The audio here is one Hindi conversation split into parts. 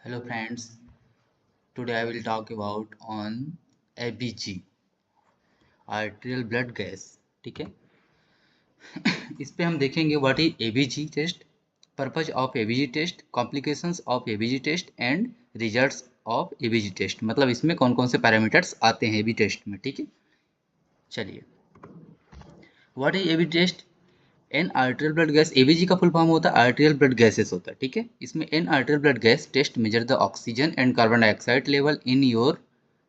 Hello friends, today I will talk about on ABG, arterial blood gas. ठीक है, इस पे हम देखेंगे what is ABG test, purpose of ABG test, complications of ABG test and results of ABG test. मतलब इसमें कौन कौन से पैरामीटर्स आते हैं एबी टेस्ट में। ठीक है, चलिए what is AB test. An arterial blood gas, ABG का फुल फॉर्म होता है आर्टेरियल ब्लड गैसेस होता है। ठीक है, इसमें an arterial blood gas test measure the oxygen and carbon dioxide level in your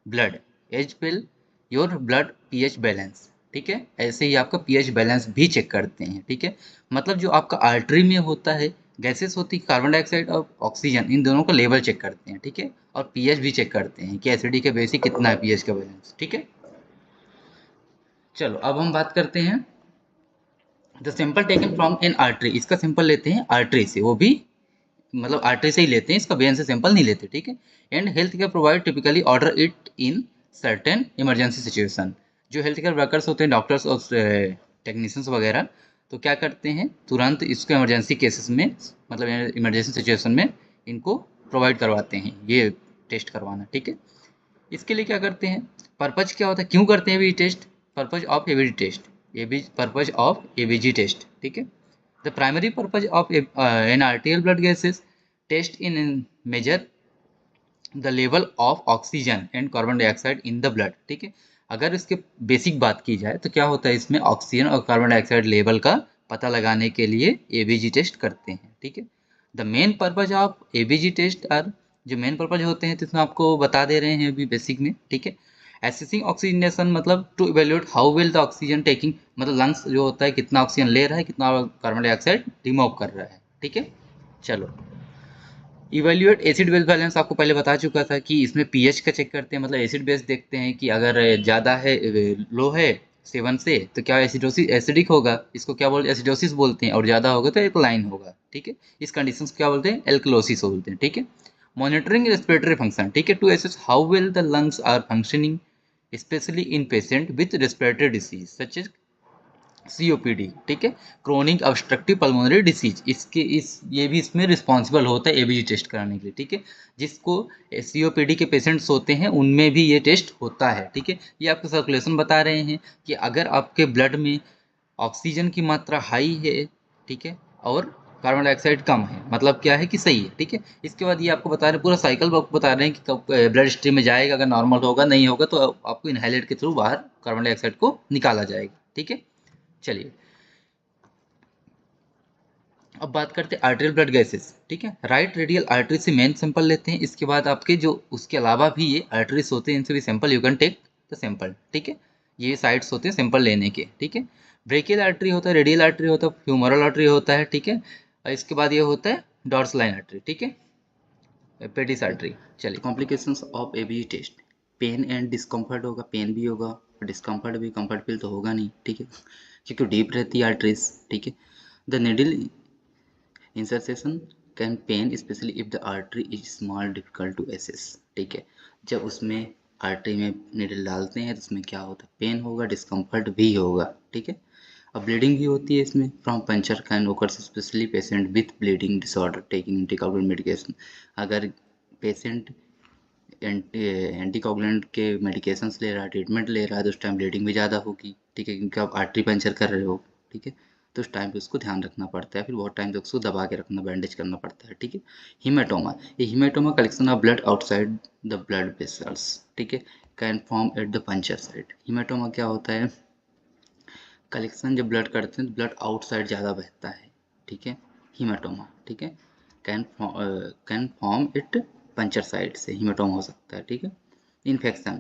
blood as well your blood pH balance. ठीक है, ऐसे ही आपका पीएच बैलेंस भी चेक करते हैं। ठीक है, मतलब जो आपका आर्टरी में होता है गैसेस होती है कार्बन डाइऑक्साइड और ऑक्सीजन, इन दोनों का लेवल चेक करते हैं। ठीक है, और पीएच भी चेक करते हैं कि एसिडिक के बेसिक कितना है पीएच का बैलेंस। ठीक है, चलो अब हम बात करते हैं the simple taken from N artery. इसका सिंपल लेते हैं आर्टरी से, वो भी मतलब आर्टरी से ही लेते हैं, इसका वेन से सिंपल नहीं लेते। ठीक है, and health care provide typically order it in certain emergency situation. जो हेल्थ केयर वर्कर्स होते हैं, डॉक्टर्स और टेक्नीशियंस वगैरह, तो क्या करते हैं तुरंत इसको इमरजेंसी केसेस में, मतलब इमरजेंसी सिचुएशन में इनको प्रोवाइड करवाते हैं ये टेस्ट करवाना। ठीक है, इसके लिए क्या करते हैं, पर्पज क्या होता है, क्यों करते हैं ये test, purpose of ABG test, purpose of ABG test. ठीक है, the primary purpose of an arterial blood gases test in measure the level of oxygen and carbon dioxide in the blood. ठीक है, अगर इसके बेसिक बात की जाए तो क्या होता है, इसमें ऑक्सीजन और कार्बन डाइऑक्साइड लेवल का पता लगाने के लिए एबीजी टेस्ट करते हैं। ठीक है, the main purpose of ABG test are, जो मेन पर्पज होते हैं तो इसमें आपको बता दे रहे हैं अभी बेसिक में। ठीक है, एसेसिंग ऑक्सीजनेशन, मतलब to evaluate how well the oxygen taking, मतलब लंग्स जो होता है कितना ऑक्सीजन ले रहा है, कितना कार्बन डाइऑक्साइड रिमूव कर रहा है। ठीक है, चलो इवेल्युएट एसिड बेस बैलेंस, आपको पहले बता चुका था कि इसमें पीएच का चेक करते हैं, मतलब एसिड बेस देखते हैं कि अगर ज़्यादा है, लो है 7 से, तो क्या एसिडोसिस एसिडिक होगा, इसको क्या बोलते हैं एसिडोसिस बोलते हैं, और ज़्यादा होगा तो एल्कलाइन होगा। ठीक है, इस कंडीशन को क्या बोलते हैं एल्कलोसिस बोलते हैं। ठीक है, मॉनिटरिंग रेस्पिरेटरी फंक्शन, ठीक है, to assess how well the lungs are functioning specially in patient with respiratory disease such as COPD. ठीक है, क्रोनिक ऑब्स्ट्रक्टिव पल्मोनरी डिसीज, इसके इस ये भी इसमें रिस्पॉन्सिबल होता है एबीजी टेस्ट कराने के लिए। ठीक है, जिसको सीओपीडी के पेशेंट्स होते हैं उनमें भी ये टेस्ट होता है। ठीक है, ये आपको सर्कुलेशन बता रहे हैं कि अगर आपके ब्लड में ऑक्सीजन की मात्रा हाई है, ठीक है, और कार्बन डाइऑक्साइड कम है, मतलब क्या है कि सही है। ठीक है, इसके बाद ये आपको बता रहे हैं, पूरा साइकिल आपको बता रहे हैं कि कब ब्लड स्ट्रीम में जाएगा, अगर नॉर्मल होगा, नहीं होगा तो आपको इनहेलर के थ्रू बाहर कार्बन डाइऑक्साइड को निकाला जाएगा। ठीक है, चलिए अब बात करते हैं आर्टेरियल ब्लड गैसेस। ठीक है, राइट रेडियल आर्टरी से मेन सैंपल लेते हैं, इसके बाद आपके जो उसके अलावा भी ये आर्टरीज होते हैं, इनसे भी sample you can take the sample. ठीक है, ये साइट्स होते हैं सैंपल लेने के। ठीक है, ब्रेकियल आर्टरी होता है, रेडियल आर्टरी होता है, फ्यूमरल आर्टरी होता है। ठीक है, और इसके बाद ये होता है डॉर्सलाइन आर्टरी। ठीक है, पेटिस आर्टरी। चलिए complications of ABG test, pain and discomfort होगा, पेन भी होगा और डिस्कम्फर्ट भी, कंफर्ट फील तो होगा नहीं। ठीक है, क्योंकि डीप रहती है आर्टरीज। ठीक है, the needle insertion can pain especially if the artery is small difficult to access. ठीक है, जब उसमें आर्टरी में निडल डालते हैं तो उसमें क्या होता है, पेन होगा, डिस्कम्फर्ट भी होगा। ठीक है, अब ब्लीडिंग भी होती है इसमें, from puncture can occurs specially patient with bleeding disorder taking anticoagulant medication. अगर पेशेंट एंटीकोगुलेंट के मेडिकेशंस ले रहा है, ट्रीटमेंट ले रहा है, तो उस टाइम ब्लीडिंग भी ज़्यादा होगी। ठीक है, क्योंकि आप आर्टरी पंचर कर रहे हो। ठीक है, तो उस टाइम पे उसको ध्यान रखना पड़ता है, फिर बहुत टाइम तक उसको दबा के रखना, बैंडेज करना पड़ता है। ठीक है, हीमेटोमा, ये haematoma collection of blood outside the blood vessels. ठीक है, can form at the puncture site. Haematoma क्या होता है, कलेक्शन जब ब्लड करते हैं तो ब्लड आउटसाइड ज़्यादा बहता है। ठीक है, हीमेटोमा। ठीक है, can form it puncture site से हीमेटोमा हो सकता है। ठीक है, infection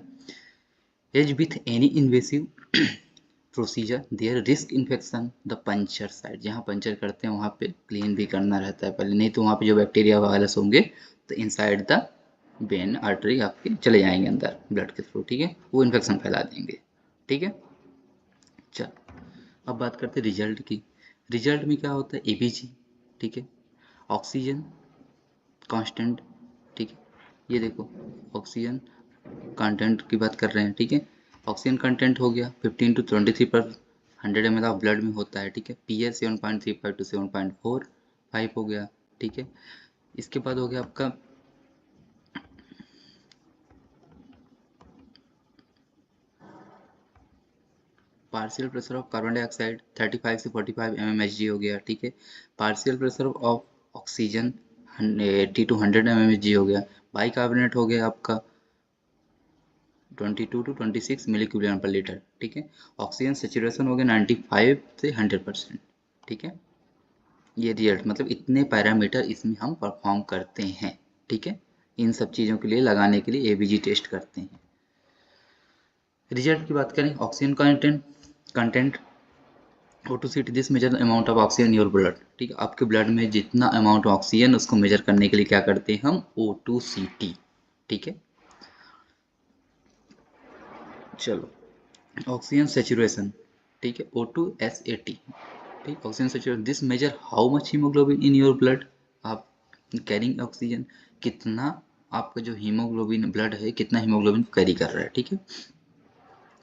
as with any invasive procedure there risk infection the puncture site, जहाँ पंचर करते हैं वहाँ पे क्लीन भी करना रहता है पहले, नहीं तो वहाँ पे जो बैक्टीरिया वायरस होंगे तो इनसाइड द वेन आर्टरी आपके चले जाएंगे अंदर ब्लड के थ्रू। ठीक है, वो इन्फेक्शन फैला देंगे। ठीक है, चल अब बात करते हैं रिजल्ट की। रिजल्ट में क्या होता है, एबीजी। ठीक है, ऑक्सीजन कांस्टेंट। ठीक है, ये देखो ऑक्सीजन कंटेंट की बात कर रहे हैं। ठीक है, ऑक्सीजन कंटेंट हो गया 15 to 23 पर 100 ml ऑफ ब्लड में होता है। ठीक है, पीएच 7.35 to 7.45 हो गया। ठीक है, इसके बाद हो गया आपका partial pressure of carbon dioxide 35 से 45 mmHg हो गया, ठीक है। Partial pressure of oxygen 80 to 100 mmHg हो गया। बाइकार्बोनेट हो गया आपका 22 to 26 मिलीक्यूबियम पर लीटर, ठीक है। ऑक्सीजन सेचुरेशन हो गया 95 से 100%, ठीक है। ये रिजल्ट मतलब इतने पैरामीटर इसमें हम परफॉर्म करते हैं, ठीक है। इन सब चीज़ों के लिए लगाने के लिए एबीजी टेस्ट करते हैं। रिजल्ट की बात करें, oxygen content O2CT this measure amount of oxygen in your blood, ठीक है। आपके ब्लड में जितना अमाउंट ऑक्सीजन उसको मेजर करने के लिए क्या करते हैं हम, O2CT, ठीक है। चलो, ऑक्सीजन सेचुरेशन, ठीक है, O2SAT, ठीक। Oxygen saturation this major how much haemoglobin in your blood, आप कैरिंग ऑक्सीजन, कितना आपका जो हीमोग्लोबिन ब्लड है कितना हीमोग्लोबिन कैरी कर रहा है, ठीक है।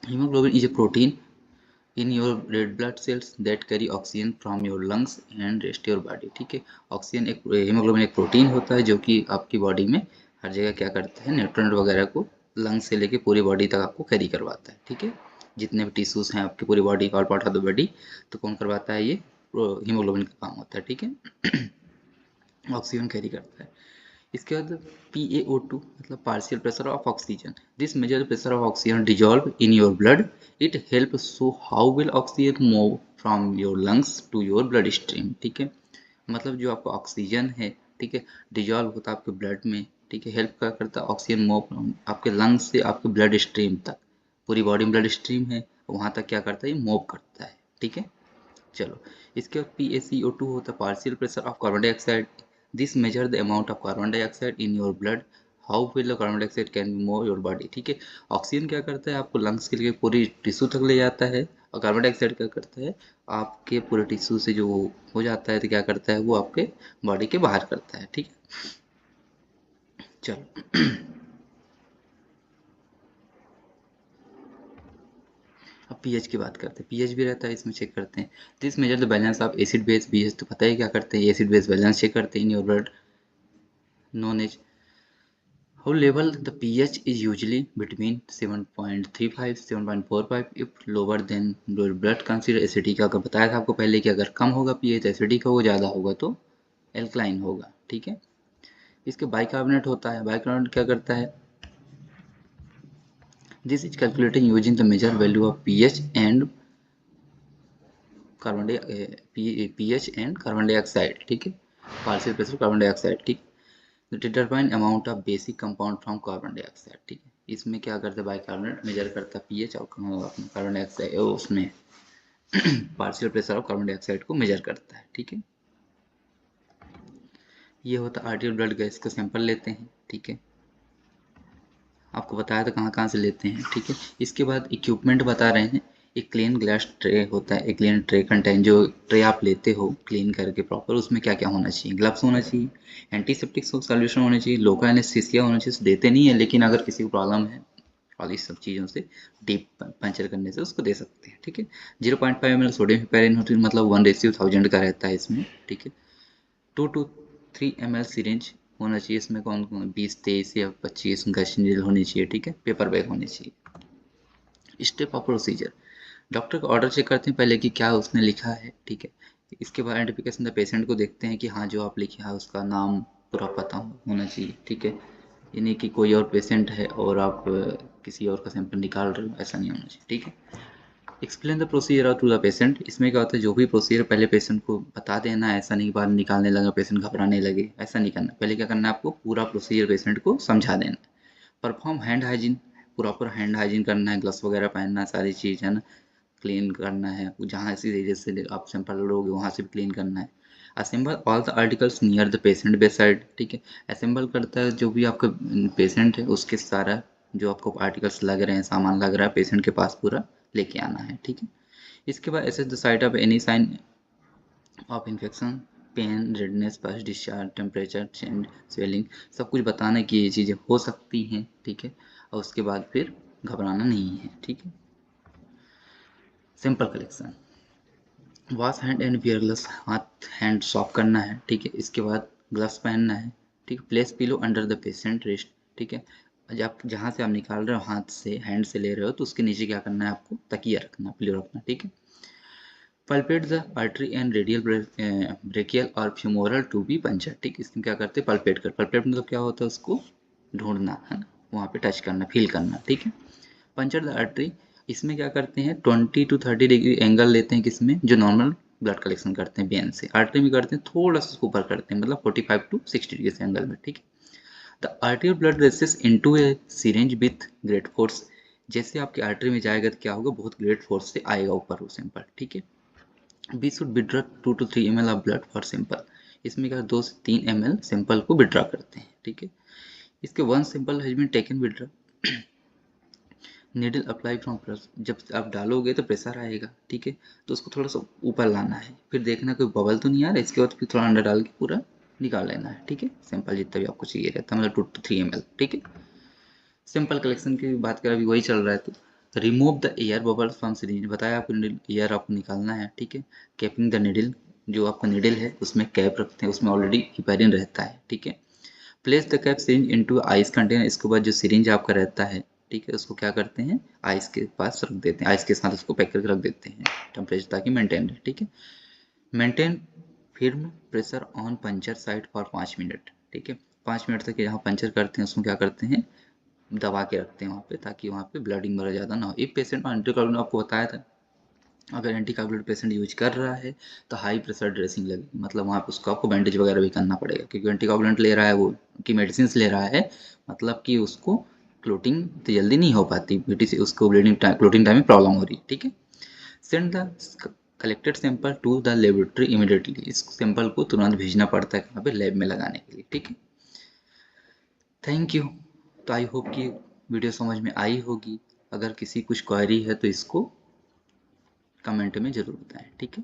Haemoglobin is a protein in your red blood cells that carry oxygen from your lungs and rest your body, ठीक है। ऑक्सीजन एक हीमोग्लोबिन एक प्रोटीन होता है जो कि आपकी बॉडी में हर जगह क्या करता है, न्यूट्रिएंट वगैरह को लंग्स से लेके पूरी बॉडी तक आपको कैरी करवाता है, ठीक है। जितने भी टिश्यूज हैं आपकी पूरी बॉडी का, all part of the body, तो कौन करवाता है, ये हीमोग्लोबिन का काम होता है, ठीक है। ऑक्सीजन कैरी करता है। इसके बाद PaO2 मतलब partial pressure of oxygen, this measure the pressure of oxygen dissolve in your blood, it help show how will oxygen move from your lungs to your blood stream, ठीक है। मतलब जो आपका ऑक्सीजन है, ठीक है, डिजॉल्व होता है आपके ब्लड में, ठीक है। हेल्प क्या करता है, ऑक्सीजन मूव आपके लंग्स से आपके ब्लड स्ट्रीम तक, पूरी बॉडी में ब्लड स्ट्रीम है वहाँ तक क्या करता है, ये मूव करता है, ठीक है। चलो, इसके बाद PaCO2 होता है partial pressure of carbon dioxide, this measure the amount of carbon dioxide in your blood, how will the carbon dioxide can move your body, ठीक है। ऑक्सीजन क्या करता है, आपको लंग्स के लिए पूरी टिश्यू तक ले जाता है, और कार्बन डाइऑक्साइड क्या करता है, आपके पूरे टिश्यू से जो हो जाता है तो क्या करता है, वो आपके बॉडी के बाहर करता है, ठीक है। चलो, अब पीएच की बात करते हैं, पीएच भी रहता है इसमें, चेक करते हैं। This measure the balance of acid base, pH तो पता ही क्या करते हैं, एसिड बेस बैलेंस चेक करते हैं इन your blood, known as how level the pH is usually between 7.35 7.45 if lower than your blood consider acidic, अगर बताया था आपको पहले कि अगर कम होगा pH एसिडिक होगा, ज़्यादा होगा तो एल्कलाइन होगा, ठीक है। इसके बाइकार्बोनेट होता है, बाइकार्बोनेट क्या करता है, this is calculating using the measure value of pH and pH and carbon dioxide, ठीक है, पार्शियल प्रेशर कार्बन डाइऑक्साइड, ठीक। Determine amount of basic compound from carbon dioxide, ठीक है। इसमें क्या करता है, बाइकार्बोनेट मेजर करता है पीएच और कार्बन डाइऑक्साइड, उसमें partial pressure of carbon dioxide को मेजर करता है, ठीक है। ये होता है आर्टियल ब्लड गैस का सैंपल लेते हैं, ठीक है। आपको बताया था कहाँ कहाँ से लेते हैं, ठीक है। इसके बाद इक्विपमेंट बता रहे हैं, एक क्लीन ग्लास ट्रे होता है, एक क्लीन ट्रे कंटेन, जो ट्रे आप लेते हो क्लीन करके प्रॉपर, उसमें क्या क्या होना चाहिए, ग्लव्स होना चाहिए, एंटीसेप्टिक सॉल्यूशन होना चाहिए, लोकल एनेस्थीसिया होना चाहिए, देते नहीं है लेकिन अगर किसी को प्रॉब्लम है और इस सब चीज़ों से डीप पंचर करने से उसको दे सकते हैं, ठीक है। 0.5 ml सोडियम हिपेरिन मतलब 1:1000 का रहता है इसमें, ठीक है। 2 to 3 ml सिरिंज होना चाहिए, इसमें कौन कौन 20-23 या 25 गश नीडल होनी चाहिए, ठीक है। पेपर बैग होनी चाहिए। स्टेप ऑफ प्रोसीजर, डॉक्टर का ऑर्डर चेक करते हैं पहले कि क्या उसने लिखा है, ठीक है। इसके बाद आइडेंटिफिकेशन द पेशेंट को देखते हैं कि हाँ जो आप लिखे हैं उसका नाम पूरा पता होना चाहिए, ठीक है। ये नहीं कि कोई और पेशेंट है और आप किसी और का सैंपल निकाल रहे हो, ऐसा नहीं होना चाहिए, ठीक है। Explain the procedure to the patient, इसमें क्या होता है, जो भी प्रोसीजर पहले पेशेंट को बता देना है, ऐसा नहीं कि बाद में निकालने लगा पेशेंट घबराने लगे, ऐसा नहीं करना। पहले क्या करना है, आपको पूरा प्रोसीजर पेशेंट को समझा देना है। Perform hand hygiene, proper hand hygiene करना है, ग्लव्स वगैरह पहनना है, सारी चीज़ है ना, क्लीन करना है, जहाँ इसी एरिया से आप सैंपल लोगे वहाँ से भी क्लीन करना है। Assemble all the articles near the patient bed side, ठीक है। असेंबल करता है जो भी आपका पेशेंट है उसके सारा जो आपको आर्टिकल्स लग रहे हैं, सामान लग रहा है, पेशेंट के पास पूरा लेके आना है, ठीक है। इसके बाद assess the site of any sign of infection, pain, redness, pus discharge, temperature change, swelling, सब कुछ बताना कि ये चीज़ें हो सकती हैं, ठीक है। और उसके बाद फिर घबराना नहीं है, ठीक है। Simple collection, wash hand and wear gloves, हाथ हैंड सॉफ करना है, ठीक है। इसके बाद ग्लव्स पहनना है, ठीक है। Place pillow under the patient rest, ठीक है। आप जहाँ से आप निकाल रहे हो हाथ से, हैंड से ले रहे हो, तो उसके नीचे क्या करना है आपको, तकिया रखना, पिलो रखना, ठीक है। Palpate the artery and radial brachial और फ्यूमोरल टू बी पंचर, ठीक। इसमें क्या करते हैं, पल्पेट कर, पल्पेट मतलब क्या होता है, उसको ढूंढना है ना, वहाँ पे टच करना, फील करना, ठीक है। पंचर द आर्टरी, इसमें क्या करते हैं 20 to 30 डिग्री एंगल लेते हैं, किसमें, जो नॉर्मल ब्लड कलेक्शन करते हैं वेन से, आर्टरी में करते हैं थोड़ा सा ऊपर करते हैं, मतलब 45 to 60 डिग्री एंगल में, ठीक है। The arterial blood rises into a syringe with great force, जैसे आपकी आर्टरी में जाएगा तो क्या होगा, बहुत ग्रेट फोर्स से आएगा ऊपर वो सैंपल, ठीक है। Be should withdraw 2 to 3 ml of blood for sample, इसमें क्या 2 से 3 ml सैंपल को विड्रॉ करते हैं, ठीक है। इसके one sample has been taken withdraw, needle apply from plus, जब आप डालोगे तो प्रेशर आएगा, ठीक है, तो उसको थोड़ा सा ऊपर लाना है, फिर देखना कोई बबल तो नहीं आ रहा है, इसके बाद फिर थोड़ा अंडर डाल के पूरा निकाल लेना है, ठीक है। सैंपल जितना भी आपको चाहिए रहता है, मतलब 2 to 3 ml, ठीक है। सिंपल कलेक्शन की बात करें, अभी वही चल रहा है, तो remove the air bubble from syringe, बताया आपको एयर आपको निकालना है, ठीक है। कैपिंग द निडल, जो आपका निडल है उसमें कैप रखते हैं, उसमें ऑलरेडी हिपेरिन रहता है, ठीक है। Place the cap syringe into ice container, इसके बाद जो सिरिंज आपका रहता है, ठीक है, उसको क्या करते हैं, आइस के पास रख देते हैं, आइस के साथ उसको पैक करके रख देते हैं टेम्परेचर, ताकि मेंटेन रहे, ठीक है। Maintain firm pressure on puncture site for 5 minute, ठीक है। 5 मिनट तक यहाँ पंचर करते हैं, उसमें क्या करते हैं, दबा के रखते हैं वहाँ पे, ताकि वहाँ पे ब्लडिंग वगैरह ज़्यादा ना हो। एक पेशेंट एंटीकोगुलेंट आपको बताया था, अगर एंटीकोगुलेंट पेशेंट यूज कर रहा है तो हाई प्रेशर ड्रेसिंग लगेगी, मतलब वहाँ पे उसको आपको बैंडेज वगैरह भी करना पड़ेगा, क्योंकि एंटीकोगुलेंट ले रहा है वो, की मेडिसिन ले रहा है, मतलब कि उसको क्लोटिंग तो जल्दी नहीं हो पाती, बीटीसी उसको ब्लीडिंग टाइम, क्लोटिंग टाइम में प्रॉब्लम हो रही है, ठीक है। Send the collected sample to the laboratory immediately, इस सैंपल को तुरंत भेजना पड़ता है कहाँ पे, लैब में लगाने के लिए, ठीक है। Thank you. तो आई होप कि वीडियो समझ में आई होगी, अगर किसी कुछ क्वेरी है तो इसको कमेंट में ज़रूर बताएं, ठीक है।